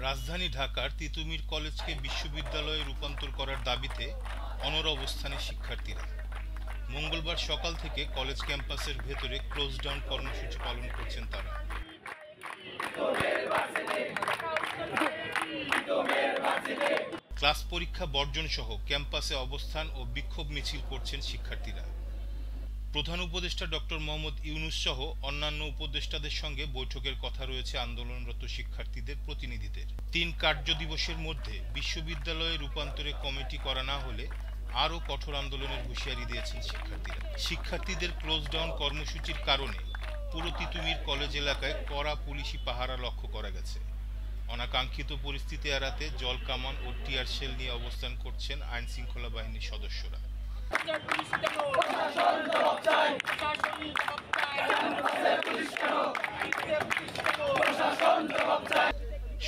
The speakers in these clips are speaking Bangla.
রাজধানী ঢাকার তিতুমীর কলেজকে বিশ্ববিদ্যালয়ে রূপান্তর করার দাবিতে অনড় অবস্থানে শিক্ষার্থীরা। মঙ্গলবার সকাল থেকে কলেজ ক্যাম্পাসের ভেতরে ক্লোজ ডাউন কর্মসূচি পালন করছেন তারা। ক্লাস পরীক্ষা বর্জন সহ ক্যাম্পাসে অবস্থান ও বিক্ষোভ মিছিল করছেন শিক্ষার্থীরা। প্রধান উপদেষ্টা ডক্টর মোহাম্মদ ইউনূস সহ অন্যান্য উপদেষ্টাদের সঙ্গে বৈঠকের কথা রয়েছে আন্দোলনরত শিক্ষার্থীদের প্রতিনিধিদের। ৩ কার্য দিবসের মধ্যে বিশ্ববিদ্যালয়ে রূপান্তরে কমিটি করা না হলে আরও কঠোর আন্দোলনের হুঁশিয়ারি দিয়েছেন শিক্ষার্থীরা। শিক্ষার্থীদের ক্লোজ ডাউন কর্মসূচির কারণে পুরো তিতুমীর কলেজ এলাকায় কড়া পুলিশি পাহারা লক্ষ্য করা গেছে। অনাকাঙ্ক্ষিত পরিস্থিতি এড়াতে জল কামান ও টিয়ার শেল নিয়ে অবস্থান করছেন আইন শৃঙ্খলা বাহিনীর সদস্যরা।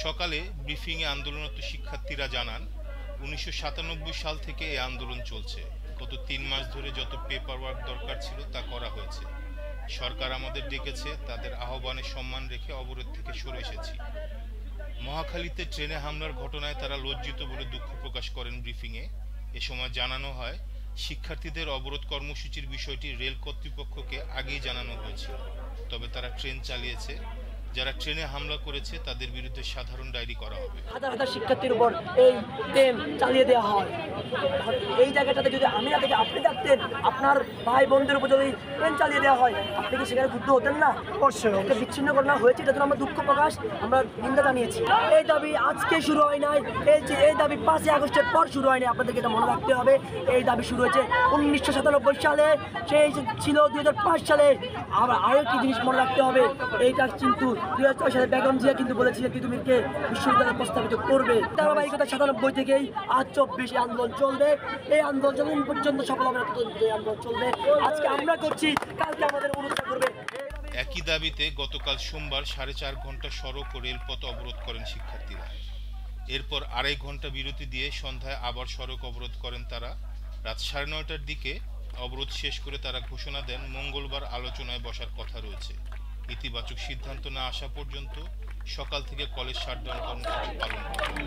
সকালে ব্রিফিংয়ে আন্দোলনরত শিক্ষার্থীরা জানান, 1997 সাল থেকে এই আন্দোলন চলছে। গত 3 মাস ধরে যত পেপার ওয়ার্ক দরকার ছিল তা করা হয়েছে। সরকার আমাদের ডেকেছে, তাদের আহ্বানে সম্মান রেখে অবরোধ থেকে সরে এসেছি। মহাখালীতে ট্রেনে হামলার ঘটনায় তারা লজ্জিত বলে দুঃখ প্রকাশ করেন ব্রিফিংয়ে। এ সময় জানানো হয়, শিক্ষার্থীদের অবরোধ কর্মসূচির বিষয়টি রেল কর্তৃপক্ষকে আগেই জানানো হয়েছিল, তবে তারা ট্রেন চালিয়েছে। যারা ট্রেনে হামলা করেছে তাদের বিরুদ্ধে সাধারণ ডায়েরি করা হবে। হাজার হাজার শিক্ষার্থীর উপর এই ট্রেন চালিয়ে দেওয়া হয়। এই জায়গাটাতে যদি আমি না থেকে আপনি থাকতেন, আপনার ভাই বোনদের উপর যদি ট্রেন চালিয়ে দেওয়া হয়, আপনি কি সেখানে যুদ্ধ হতেন না? অবশ্যই বিচ্ছিন্ন ঘটনা হয়েছে, এটার জন্য আমরা দুঃখ প্রকাশ, আমরা নিন্দা জানিয়েছি। এই দাবি আজকে শুরু হয় নাই, এই দাবি 5 আগস্টের পর শুরু হয়নি। আপনাদেরকে এটা মনে রাখতে হবে। এই দাবি শুরু হয়েছে 1997 সালে, সেই ছিল 2005 সালে। আবার আরও একটি জিনিস মনে রাখতে হবে, এইটা কিন্তু 2006 সালে বেগম জিয়া কিন্তু বলেছিলেন তিতুমীরকে বিশ্ববিদ্যালয় প্রস্তাবিত করবে। ধারাবাহিকতা 97 থেকেই আজ 24 আন্দোলন চলবে। এই আন্দোলন যতদিন পর্যন্ত সফল হবে ততদিন আন্দোলন চলবে। আজকে আমরা করছি, কালকে আমাদের অনুরোধ করবে। একই দাবিতে গতকাল সোমবার 4.5 ঘন্টা সড়ক ও রেলপথ অবরোধ করেন শিক্ষার্থীরা। এরপর 2.5 ঘন্টা বিরতি দিয়ে সন্ধ্যায় আবার সড়ক অবরোধ করেন তারা। রাত 9:30টার দিকে অবরোধ শেষ করে তারা ঘোষণা দেন মঙ্গলবার আলোচনায় বসার কথা রয়েছে। ইতিবাচক সিদ্ধান্ত না আসা পর্যন্ত সকাল থেকে কলেজ শাটডাউন কর্মসূচি পালন করবে।